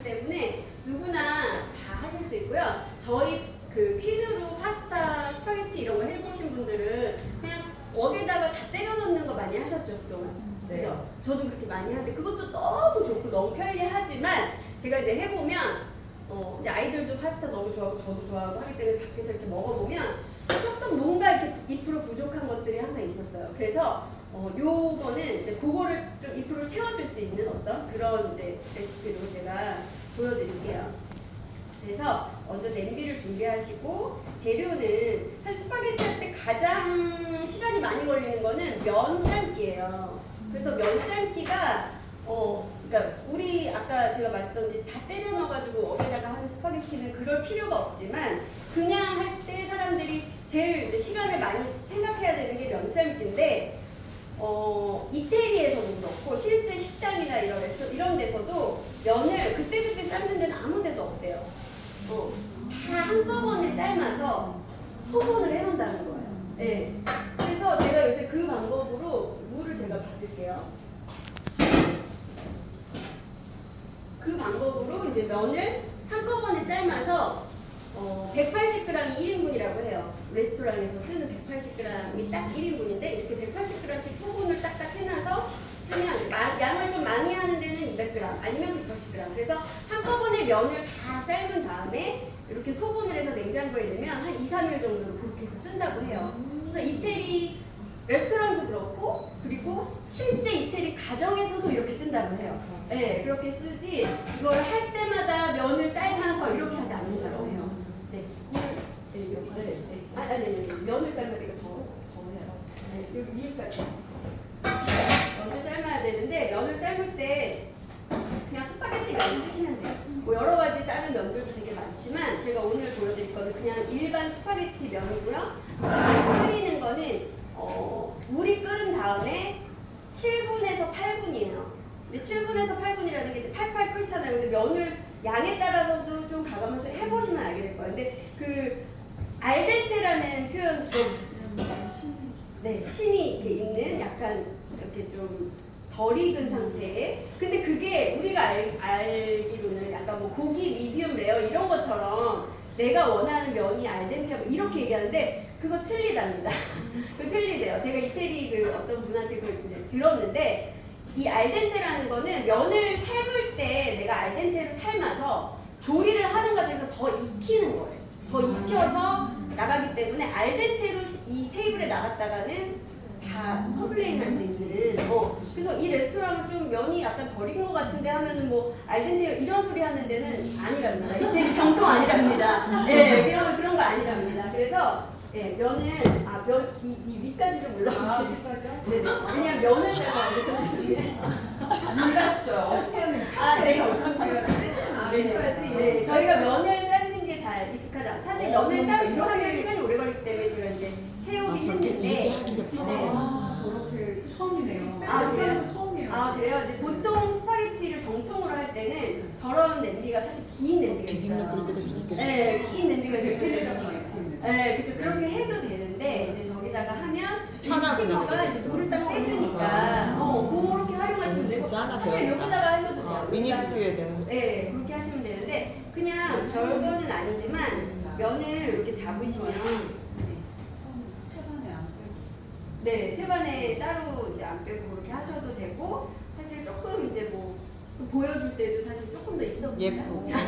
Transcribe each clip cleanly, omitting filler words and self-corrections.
때문에 누구나 다 하실 수 있고요. 저희 그 퀴즈로 파스타, 스파게티 이런 거 해보신 분들은 그냥 웍에다가 다 때려 넣는 거 많이 하셨죠, 그동안. 네. 그죠? 저도 그렇게 많이 하는데 그것도 너무 좋고 너무 편리하지만 제가 이제 해보면 이제 아이들도 파스타 너무 좋아하고 저도 좋아하고 하기 때문에 밖에서 이렇게 먹어보면 조금 뭔가 이렇게 2% 부족한 것들이 항상 있었어요. 그래서 요거는 이제 그거를 좀 2%를 채워줄 수 있는 어떤 그런 이제 레시피로 제가 보여드릴게요. 그래서 먼저 냄비를 준비하시고 재료는 사실 스파게티 할 때 가장 시간이 많이 걸리는 거는 면 삶기예요. 그래서 면 삶기가 그러니까 우리 아까 제가 말했던 다 때려 넣어가지고 어디다가 하는 스파게티는 그럴 필요가 없지만 그냥 할 때 사람들이 제일 이제 시간을 많이 생각해야 되는 게 면 삶기인데 이태리에서도 그렇고 실제 식당이나 이런 데서도 면을 그때그때 삶는 데는 아무 데도 없대요. 다 한꺼번에 삶아서 소분을 해놓는다는 거예요. 네. 그래서 제가 요새 그 방법으로 물을 제가 받을게요. 그 방법으로 이제 면을 한꺼번에 삶아서 180g이 1인분이라고 해요. 레스토랑에서 쓰는 180g이 딱 1인분인데 이렇게 180g씩 소분을 딱딱 해놔서 쓰면 양을 좀 많이 하는 데는 200g 아니면 180g. 그래서 한꺼번에 면을 다 삶은 다음에 이렇게 소분을 해서 냉장고에 넣으면 한 2, 3일 정도로 그렇게 해서 쓴다고 해요. 그래서 이태리 레스토랑도 그렇고 그리고 실제 이태리 가정에서도 이렇게 쓴다고 해요. 네, 그렇게 쓰지 이걸 할 때마다 면을 삶아서 이렇게 하지 않는다고 해요. 네, 아니, 면을 삶아야 되니까 더 해요. 네, 여기 위에까지. 면을 삶아야 되는데 면을 삶을 때 그냥 스파게티 면 쓰시면 돼요. 뭐 여러 가지 다른 면들도 되게 많지만 제가 오늘 보여드릴 거는 그냥 일반 스파게티 면이고요. 끓이는 거는 물이 끓은 다음에 7분에서 8분이에요. 근데 7분에서 8분이라는 게 이제 팔팔 끓잖아요. 근데 면을 양에 따라서도 좀 가감해서 해보시면 알게 될 거예요. 근데 그 알덴테라는 표현 좀 네, 심이 이렇게 있는 약간 이렇게 좀 덜 익은 상태. 근데 그게 우리가 알기로는 약간 뭐 고기 미디움 레어 이런 것처럼 내가 원하는 면이 알덴테 뭐 이렇게 얘기하는데 그거 틀리답니다. 그 틀리대요. 제가 이태리 그 어떤 분한테 그 이제 들었는데 이 알덴테라는 거는 면을 삶을 때 내가 알덴테를 삶아서 조리를 하는 과정에서 더 익히는 거예요. 더 익혀서 나가기 때문에 알덴테로 이 테이블에 나갔다가는 다 컴플레인 할 수 있는 그래서 이 레스토랑은 좀 면이 약간 덜 익은 것 같은데 하면은 뭐 알덴테 이런 소리 하는 데는 아니랍니다. 이태리 정통 아니랍니다. 네, 그런 거 아니랍니다. 그래서 네, 면을 이 위까지 좀 올라가게 비싸죠? 네네. 그냥 면을 삶아야 돼서 몰랐어요. 어떻게 하는지. 네, 엄청 배웠는데. 여기까지. 네, 저희가 면을 삶는 게 잘 익숙하지 않아요. 사실 면을 삶고 하면 시간이 오래 걸리기 때문에 제가 이제 해오긴 했는데. 저렇게 처음이네요. 그래요? 처음이에요. 그래요? 근데 보통 스파게티를 정통으로 할 때는 저런 냄비가 사실 긴 냄비가 있어요. 네, 긴 냄비가 있어요. 네, 그렇죠. 그렇게 해도 되는데 이제 저기다가 하면 이 스티커가 이제 물을 딱 빼주니까 그렇게 활용하시면 되고 사실 여기다가 하셔도 돼요. 미니 스튜디오. 네, 그렇게 하시면 되는데 그냥 별거는 아니지만 면을 이렇게 잡으시면 채반에 안 빼고. 네, 채반에 따로 이제 안 빼고 그렇게 하셔도 되고 사실 조금 이제 뭐 보여줄 때도 사실 조금 더 있어 보인다. 있어 보인다.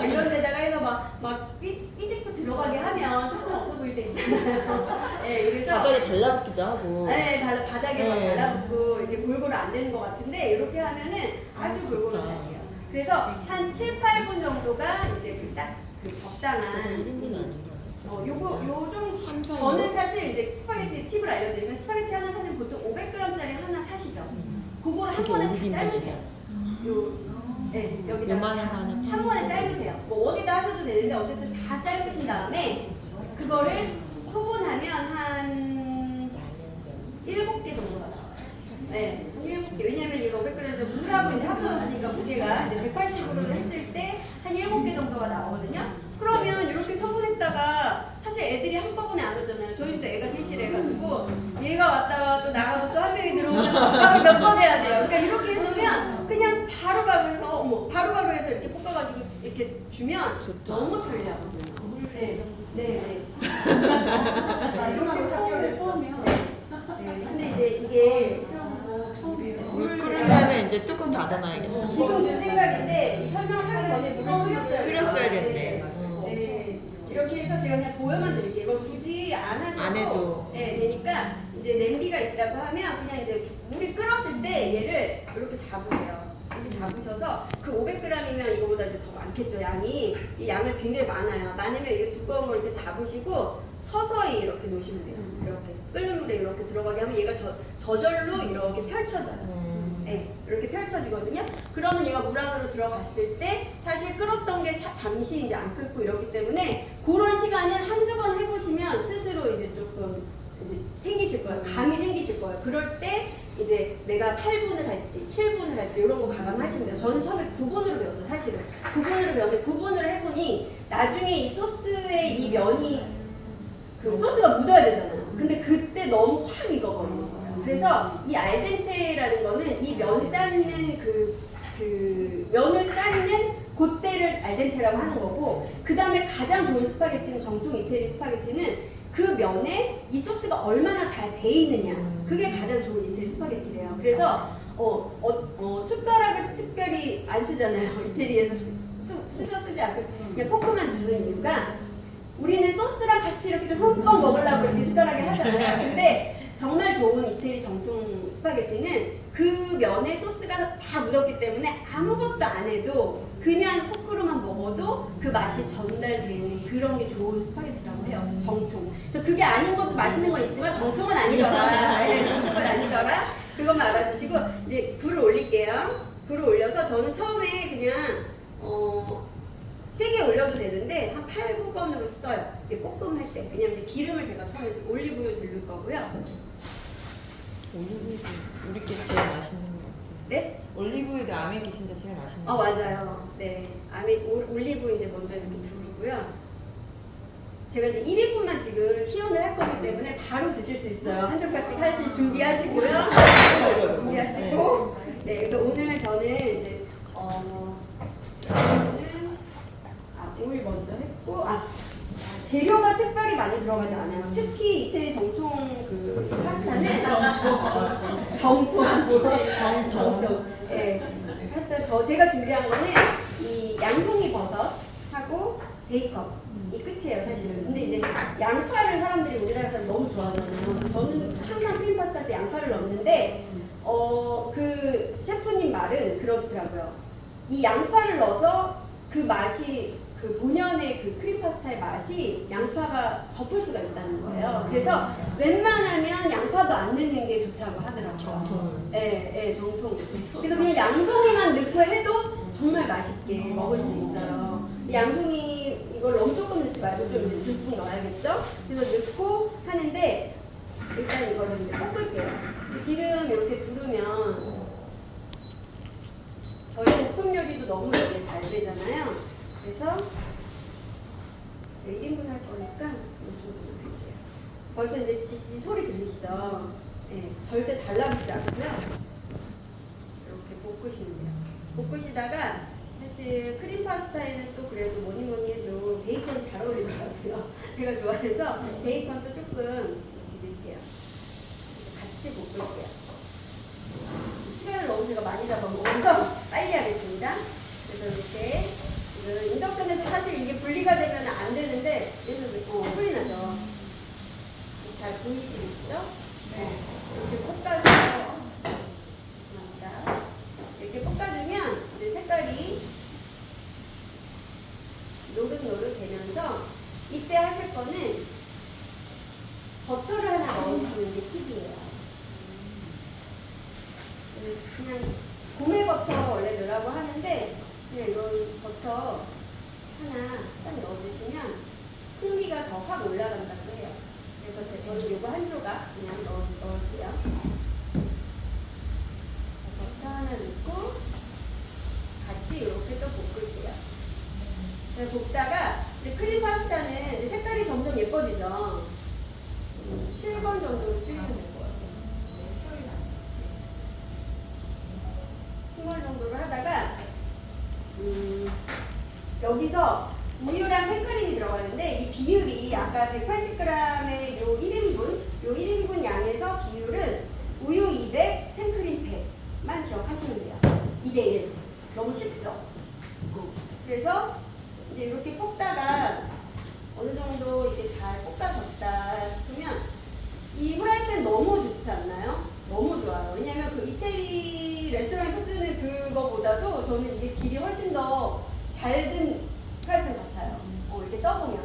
이런 데다가 해서 막 삐집고 들어가게 하면 조금 없어 보일 때 있잖아요. 네, 그래서 바닥에 달라붙기도 하고. 네, 바닥에 막 네. 달라붙고 이게 골고루 안 되는 것 같은데 이렇게 하면은 아주 골고루 잘 돼요. 그래서 한 7, 8분 정도가 이제 딱 그 적당한 1인분 아닌 거 요좀 3, 4. 저는 사실 이제 스파게티 팁을 알려드리면 스파게티 하나 사실 보통 500g짜리 하나 사시죠. 그거를 한 그게 번에 500 다 삶으세요. 네, 여기다 요만한 거 하나 한 번에 삶으세요. 뭐 어디다 하셔도 되는데 어쨌든 다 삶으신 다음에 그거를 소분하면 한 7개 정도가 나와요. 네, 7개. 왜냐면 이거 500g에서 물하고 이제 합쳐졌으니까 무게가 이제 180으로 했을 때 한 7개 정도가 나오거든요. 그러면 이렇게 소분했다가 사실 애들이 한꺼번에 안 오잖아요. 저희도 애가 셋이라 해가지고 얘가 왔다가 또 나가고 또 한 명이 들어오면 밥을 몇 번 해야 돼요. 그러니까 이렇게 해놓으면 그냥 주면 좋다. 너무 편리하거든요. 네, 네, 네. 마지막에 삭혀야 처음이야. 네. 근데 이제 이게 물 끓으려면 이제 뚜껑 닫아놔야겠다. 지금 든 생각인데 설명하기 전에 물을 끓였어야 된대. 네. 이렇게 해서 제가 그냥 보여만 드릴게요. 이걸 굳이 안 하셔도 안 해도. 네, 되니까 이제 냄비가 있다고 하면 그냥 이제 물이 끓었을 때 얘를 이렇게 잡으세요. 이렇게 잡으셔서 그 500g이면 이거보다 이제 더 많겠죠, 양이. 이 양을 굉장히 많아요. 많으면 이게 두꺼운 걸 이렇게 잡으시고 서서히 이렇게 놓으시면 돼요. 이렇게 끓는 물에 이렇게 들어가게 하면 얘가 저절로 이렇게 펼쳐져요. 네, 이렇게 펼쳐지거든요. 그러면 얘가 물 안으로 들어갔을 때 사실 끓었던 게 잠시 이제 안 끓고 이렇기 때문에 그런 시간은 한두 번 해보시면 스스로 이제 조금 이제 생기실 거예요. 감이 생기실 거예요. 그럴 때 이제 내가 8분을 할지 7분을 할지 이런 거 가감하시면 돼요. 저는 처음에 9분으로 배웠어요. 사실은 9분으로 배웠는데 9분을 해보니 나중에 이 소스에 이 면이 그 소스가 묻어야 되잖아요. 근데 그때 너무 확 익어버리는 거예요. 그래서 이 알덴테라는 거는 이 면 삶는 그 면을 삶는 그때를 알덴테라고 하는 거고, 그 다음에 가장 좋은 스파게티는 정통 이태리 스파게티는 그 면에 이 소스가 얼마나 잘 배 있느냐, 그게 가장 좋은 이태리 스파게티래요. 그래서 숟가락을 특별히 안 쓰잖아요. 이태리에서 숟가락 쓰지 않고 그냥 포크만 주는 이유가, 우리는 소스랑 같이 이렇게 좀 흠뻑 먹으려고 이렇게 숟가락에 하잖아요. 근데 정말 좋은 이태리 정통 스파게티는 그 면에 소스가 다 묻었기 때문에 아무것도 안 해도 그냥 포크로만 먹어도 그 맛이 전달되는 그런 게 좋은 스파게티라고 해요. 정통. 그래서 그게 아닌 것도 맛있는 건 있지만 정통은 아니더라. 네, 정통은 아니더라. 그것만 알아주시고 이제 불을 올릴게요. 불을 올려서 저는 처음에 그냥 세게 올려도 되는데 한 8, 9번으로 써요. 볶음할 때. 왜냐면 이제 기름을 제가 처음에 올리브유 두를 거고요. 올리브유도 우리끼리 제일 맛있는 것 같아. 네? 올리브유도 아메기 진짜 제일 맛있는 것 같아. 맞아요. 네. 올리브 이제 먼저 이렇게 두르고요. 제가 이제 1인분만 지금 시연을 할 거기 때문에 바로 드실 수 있어요. 한 젓갈씩 하실 준비하시고요. 준비하시고. 네. 그래서 오늘 저는 이제 오일 먼저 했고, 재료가 특별히 많이 들어가지 않아요. 특히 이태리 정통 그 파스타는 정통. 예. 파스타 제가 준비한 거는 이 양송이 버섯하고 베이컨. 이 끝이에요, 사실은. 근데 이제 양파를 사람들이 우리나라 사람 너무 좋아하잖아요. 저는 항상 크림 파스타 때 양파를 넣는데 그 셰프님 말은 그렇더라고요. 이 양파를 넣어서 그 맛이 그 본연의 그 크림 파스타의 맛이 양파가 덮을 수가 있다는 거예요. 그래서 웬만하면 양파도 안 넣는 게 좋다고 하더라고요. 정통. 네, 정통. 그래서 그냥 양송이만 넣고 해도 정말 맛있게 먹을 수 있어요. 양송이 이걸 너무 조금 넣지 말고 좀 듬뿍 넣어야겠죠? 그래서 넣고 하는데 일단 이거를 이제 볶을게요. 기름 이렇게 두르면 저희 볶음 요리도 너무 이렇게 잘 되잖아요. 그래서 1인분 할 거니까 이 정도 할게요. 벌써 이제 지지 소리 들리시죠? 네, 절대 달라붙지 않고요. 이렇게 볶으시면 돼요. 볶으시다가 사실 크림 파스타에는 또 그래도 뭐니 해도 베이컨이 잘 어울리더라고요. 제가 좋아해서 베이컨도 조금 이렇게 넣을게요. 같이 볶을게요. 시간을 너무 제가 많이 잡아먹어서 빨리 하겠습니다. 그래서 이렇게 인덕션에서 사실 이게 분리가 되면 안 되는데 얘는 소리 나죠. 잘 보이시겠죠? 네. 이렇게 볶아줘요. 감사합니다. 이렇게 볶아주면 이제 색깔이 노릇노릇 되면서 이때 하실 거는 버터를 하나 넣어주시는 게 팁이에요. 그냥 고메 버터 원래 넣으라고 하는데 그냥 이런 버터 하나 딱 넣어주시면 풍미가 더 확 올라간다고 해요. 그래서 저는 이거 한 조각 그냥 넣을게요. 버터 하나 넣고 같이 이렇게 또 볶을게요. 볶다가 이제 크림 파스타는 이제 색깔이 점점 예뻐지죠. 7번 정도로 줄이면 될 것 같아요. 10번 정도로 하다가 여기서 우유랑 생크림이 들어가는데 이 비율이 아까 180g의 요 1인분 양에서 비율은 우유 200, 생크림 100만 기억하시면 돼요. 2대1. 너무 쉽죠? 그래서 이제 이렇게 볶다가 어느 정도 이제 잘 볶아졌다 싶으면 이 프라이팬 너무 좋지 않나요? 너무 좋아요. 왜냐면 그 이태리 레스토랑에서 쓰는 그거보다도 저는 이게 길이 훨씬 더 잘 든 프라이팬 같아요. 이렇게 써보면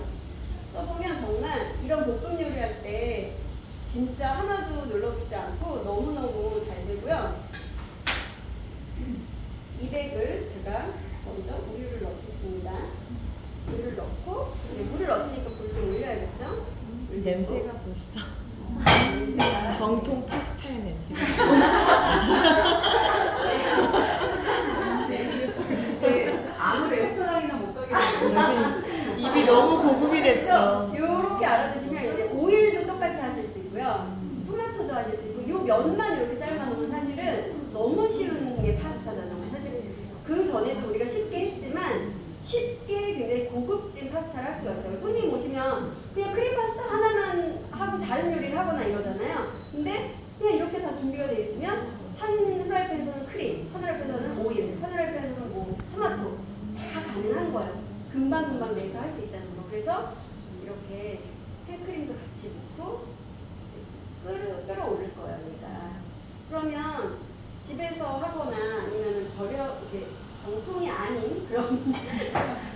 정말 이런 볶음 요리할 때 진짜 하나도 눌러붙지 않고 너무너무 잘 되고요. 200을 제가 먼저 우유를 넣겠습니다. 물을 넣고 이제 물을 넣으니까 불 좀 올려야겠죠? 냄새가 벌써 냄새가 정통 파스타의 냄새가. 아무 레스토랑이나 못 가게 되고 입이 너무 고급이 됐어. 이렇게 알아두시면 이제 오일도 똑같이 하실 수 있고요. 토마토도 하실 수 있고 요 면만 이렇게 삶아놓으면 사실은 너무 쉬운 게 파스타잖아요. 사실 그 전에도 우리가 쉽게 했지만 쉽게 굉장히 고급진 파스타를 할 수가 있어요. 손님 오시면 그냥 크림 파스타 하나만 하고 다른 요리를 하거나 이러잖아요. 근데 그냥 이렇게 다 준비가 되어 있으면 한 프라이팬에서는 크림, 한 프라이팬에서는 오일, 한 프라이팬에서는 뭐 토마토 다 가능한 거예요. 금방금방 내서 할 수 있다는 거. 그래서 이렇게 생크림도 같이 넣고 끌어올릴 거예요. 그러면 집에서 하거나 아니면 이렇게 정통이 아닌 그런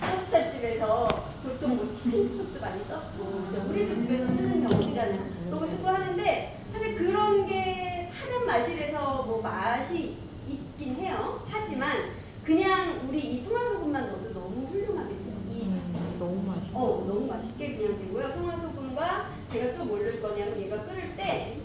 파스타 집에서 보통 뭐 치킨 스톡도 많이 썼고 우리도 집에서 쓰는 경우 있잖아요. 그거 쓰고 하는데 사실 그런 게 하는 맛이라서 뭐 맛이 있긴 해요. 하지만 그냥 우리 이 송화소금만 넣어도 너무 훌륭하게 돼요. 이 파스타. 너무 맛있어. 너무 맛있게 그냥 되고요. 송화소금과 제가 또 뭘 넣을 거냐면 얘가 끓을 때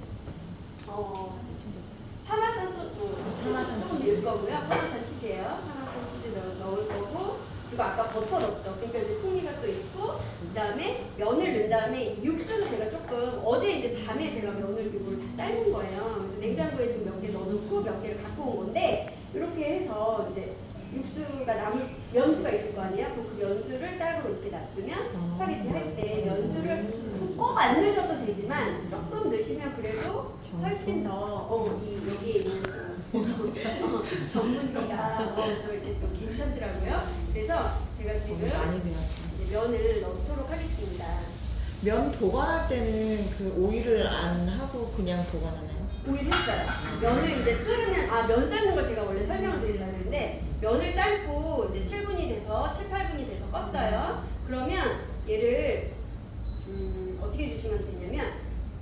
파마산 치즈 넣을 거고요. 파마산 치즈예요. 파마산 치즈 넣을 거고 그리고 아까 버터 넣었죠. 그러니까 이제 풍미가 또 있고 그다음에 면을 넣은 다음에 육수는 제가 조금 어제 이제 밤에 제가 면을 이걸 다 삶은 거예요. 그래서 냉장고에 지금 몇 개 넣어놓고 몇 개를 갖고 온 건데 이렇게 해서 이제 육수가 남을 면수가 있을 거 아니에요? 그 면수를 따로 이렇게 놔두면 스파게티 할 때 면수를 꼭 안 넣으셔도 되지만 조금 넣으시면 그래도 훨씬 더 여기에 있는 전문지가 또 이렇게 또 괜찮더라고요. 그래서 제가 지금 많이 배웠어. 이제 면을 넣도록 하겠습니다. 면 보관할 때는 그 오일을 안 하고 그냥 보관하나요? 오일 했어요. 면을 이제 끓으면 면 삶는 걸 제가 원래 설명을 드리려고 했는데 면을 삶고 이제 7분이 돼서 7, 8분이 돼서 껐어요. 그러면 얘를 어떻게 해주시면 되냐면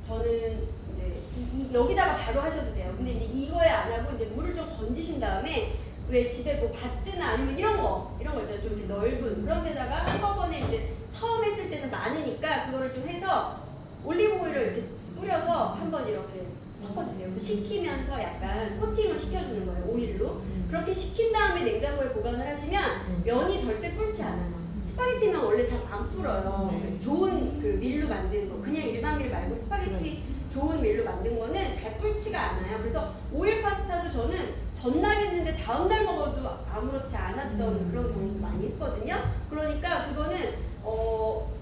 저는 이제 여기다가 바로 하셔도 돼요. 근데 이제 이거에 안 하고 이제 물을 좀 건지신 다음에 왜 집에 뭐 밭뜨나 아니면 이런 거 있잖아요. 좀 이렇게 넓은 그런 데다가 한꺼번에 이제 처음 했을 때는 많으니까 그거를 좀 해서 올리브 오일을 이렇게 뿌려서 한번 이렇게 섞어주세요. 그래서 식히면서 약간 코팅을 시켜주는 거예요. 오일로. 그렇게 식힌 다음에 냉장고에 보관을 하시면 면이 절대 불지 않아요. 스파게티면 원래 잘 안 불어요. 좋은 그 밀로 만든 거. 그냥 일반 밀 말고 스파게티 좋은 밀로 만든 거는 잘 불지가 않아요. 그래서 오일 파스타도 저는 전날 했는데 다음날 먹어도 아무렇지 않았던 그런 경우도 많이 했거든요. 그러니까 그거는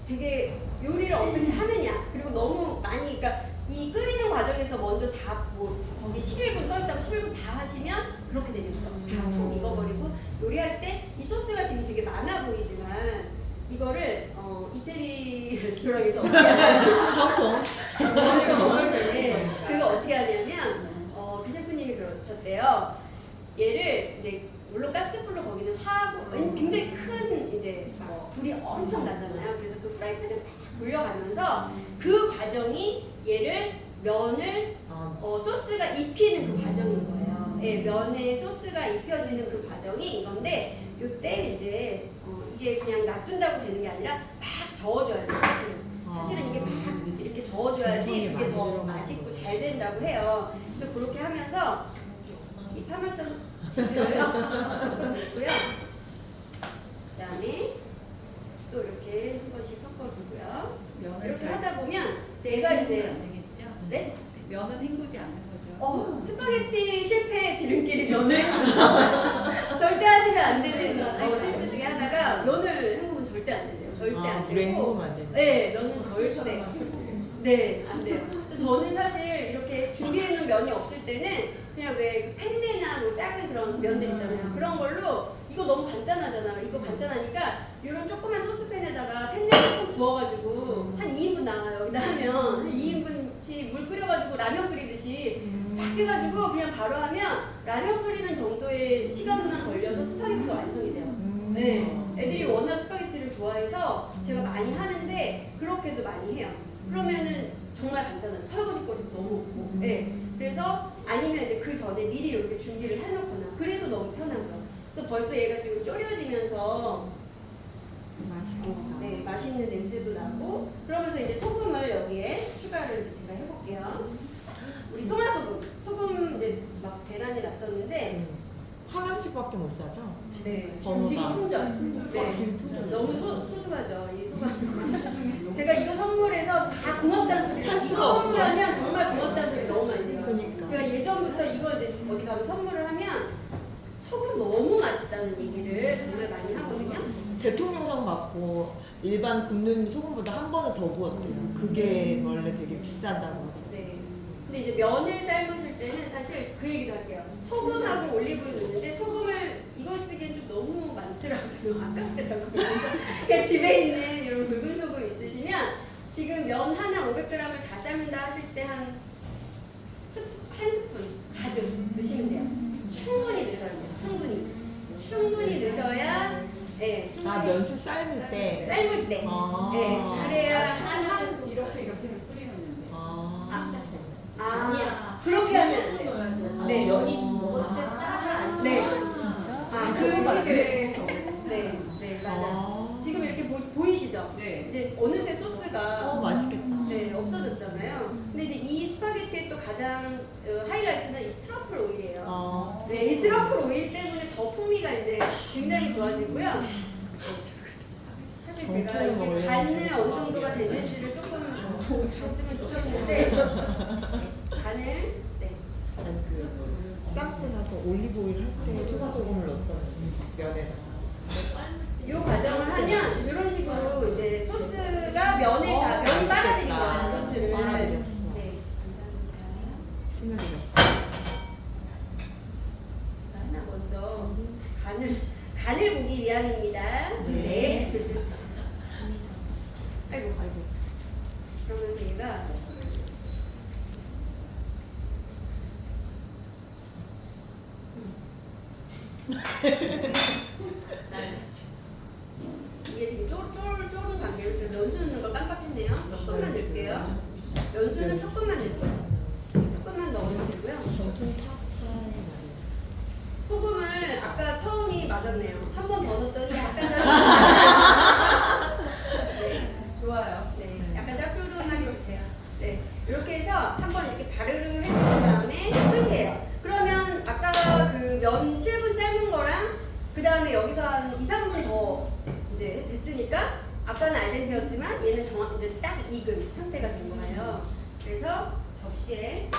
되게 요리를 어떻게 하느냐 그리고 너무 많이 그러니까 이 끓이는 과정에서 먼저 다 뭐 거기 11분 써있다고 11분 다 하시면 그렇게 되겠죠. 다 푹 익어버리고 요리할 때 이 소스가 지금 되게 많아 보이지만 이거를 이태리 레스토랑에서 어떻게 하냐면 정통. 먹을 때 그거 어떻게 하냐면 그 셰프님이 그러셨대요. 얘를 이제 물론 가스불로 거기는 하고 굉장히 큰 이제 막 불이 엄청 나잖아요. 그래서 그 프라이팬을 막 돌려가면서 그 과정이 얘를 면을 소스가 입히는 그 과정인 거예요. 예, 면에 소스가 입혀지는 그 과정이 이건데 이때 이제 이게 그냥 놔둔다고 되는 게 아니라 막 저어줘야 돼요. 사실은 이게 막 이렇게 저어줘야지 이게 더 맛있고 잘 된다고 해요. 그래서 그렇게 하면서 이 파마산 치즈를 넣고요. 그다음에 또 이렇게 한 번씩 섞어주고요. 이렇게 하다 보면 내가 이제 안 되겠죠? 네? 면은 헹구지 않는 거죠. 스파게티 실패 지름길이 면을 절대 하시면 안 되는 실수 중에 하나가 면을 헹구면 절대 안 된대요. 절대 안 물에 되고. 헹구면 안 된다. 네, 면은 절대. 네, 안 돼요. 그래서 저는 사실 이렇게 준비해놓은 면이 없을 때는 그냥 왜 펜네나 뭐 작은 그런 면들 있잖아요. 그런 걸로 이거 너무 간단하잖아. 이거 간단하니까 이런 조그만 소스팬에다가 펜네를 좀 부어가지고 한 2인분 나와요. 여기다 하면 한 2인분치 물 끓여가지고 라면 끓이듯이 딱 해가지고 그냥 바로 하면 라면 끓이는 정도의 시간만 걸려서 스파게티가 완성이 돼요. 네, 애들이 워낙 스파게티를 좋아해서 제가 많이 하는데 그렇게도 많이 해요. 그러면은 정말 간단한 설거지거리도 너무 없고, 네. 그래서 아니면 이제 그 전에 미리 이렇게 준비를 해놓거나 그래도 너무 편한 거. 그래서 벌써 얘가 지금 졸여지면서 맛있겠다. 네, 맛있는 냄새도 나고 그러면서 이제 소금을 여기에 추가를 이제 제가 해볼게요. 우리 소금 이제 막 대란이 났었는데 하나씩밖에 못 사죠? 네, 번호가. 지금 품절. 네, 지금 품절. 너무 소중하죠. 이 소금. 제가 이거 선물해서 다 고맙다는 소리. 할 이거 수가 없어. 선물하면 정말 고맙다는 소리 너무 많이 들어요. 그러니까. 제가 예전부터 이걸 이제 어디 가면 선물을 하면 소금 너무 맛있다는 얘기를 정말 많이 하거든요. 대통령상 받고 일반 굽는 소금보다 한 번은 더 구웠대요. 그게 원래 되게 비싼다고 하더라고요. 네. 근데 이제 면을 삶으실 때는 사실 그 얘기도 할게요. 소금하고 올리브유 넣는데 소금을 이걸 쓰기엔 좀 너무 많더라고요. 아깝더라고요. 그러니까 집에 있는 이런 굵은 소금 있으시면 지금 면 하나 500g을 다 삶는다 하실 때 한 스푼 가득 넣으시면 돼요. 충분히 넣으셔야 돼요. 충분히 넣으셔야 네, 충분히 면수 삶을 때. 삶을 때 아. 네, 그래야 한 이렇게 뿌리는데. 그렇게 하면 안 돼요. 네. 면이 먹었을 때 짜다. 네. 진짜? 네, 네, 맞아요. 아. 지금 이렇게 보이시죠? 네. 이제 어느새 소스가 맛있겠다. 네, 없어졌잖아요. 근데 이제 이 스파게티의 또 가장 하이라이트는 이 트러플 오일이에요. 네, 이 트러플 오일 때문에 더 풍미가 이제 굉장히 좋아지고요. 사실 제가 정통을 이게 먹으려면 간을 어느 정도가 됐는지를 조금 줬으면 좋겠는데 간을 네. 난 삶고 나서 올리브오일 할 때 초가소금을 넣었었는데 면에다가. 이 과정을 하면 이런 식으로 이제 소스가 면에 다 면이 빨아들인 거예요. 소스를. 빨아들였어. 네, 감사합니다. 스며들었어. 하나 먼저 간을 보기 위함입니다. 네. 아이고. 그러면 저희가 이게 지금 쪼른 관계로 제가 면수 넣는 걸 깜빡했네요. 조금만 넣을게요. 면수는 조금만 넣을게요. 조금만 넣으면 되고요. 전통 파스타에 말이에요. 소금을 아까 처음이 맞았네요. 한 번 더 넣었더니 약간 네, 좋아요. 네, 약간 짭조름하게 주세요. 네, 이렇게 해서 한번 이렇게 바르르 해주신 다음에 끝이에요. 그러면 아까 그 면 7분 삶은 거랑 그 다음에 여기서 한 2, 3분 더 이제 됐으니까 아까는 알덴테였지만 얘는 이제 딱 익은 상태가 된 거예요. 그래서 접시에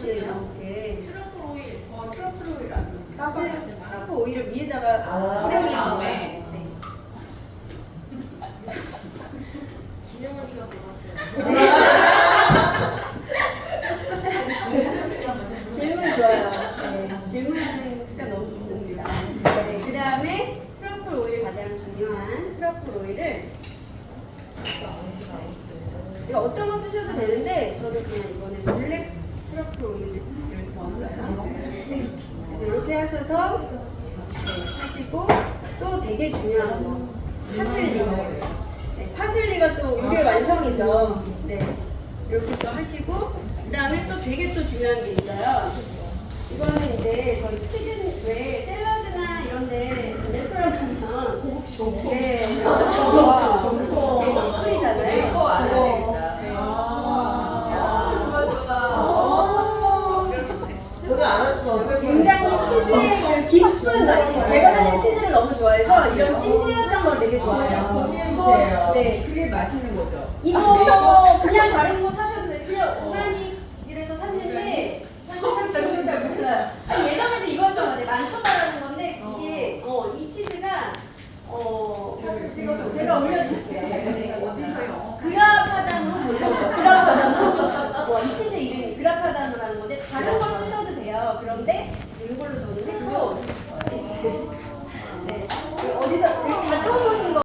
이렇게 트러플 오일. 트러플 오일 안 넣어. 깜빡하지 마. 트러플 오일을 위에다가 뿌려올린 다음에. 거예요. 네. 김영 언니가 질문 좋아요. 네, 질문하는 습관 너무 좋습니다. 네, 그 다음에 트러플 오일 가장 중요한 트러플 오일을 이거 어떤 거 쓰셔도 되는데 저는 그냥 이번에 블랙 트러플 오일을 넣었어요. 네. 이렇게 하셔서 네, 하시고 또 되게 중요한 거 파슬리. 네, 파슬리가 또 이게 완성이죠. 네, 이렇게 또 하시고 그 다음에 또 되게 또 중요한 게 있어요. 이거는 이제 저희 치킨 왜 샐러드나 이런데 레스토랑 가면 고급 정통. 네, 정통. 끓이잖아요. 이거 알아야 되겠다. 좋아. 오늘 알았어. 굉장히 치즈의 그 깊은 맛이. 제가 사실 치즈를 너무 좋아해서 이런 찐득한 걸 되게 좋아해요. 보내주세요. 네. 그게 맛있는 거죠. 이거 그냥 다른 거 사셔도 돼요. 그냥 오가닉 이래서 샀는데 건데 이걸로 저는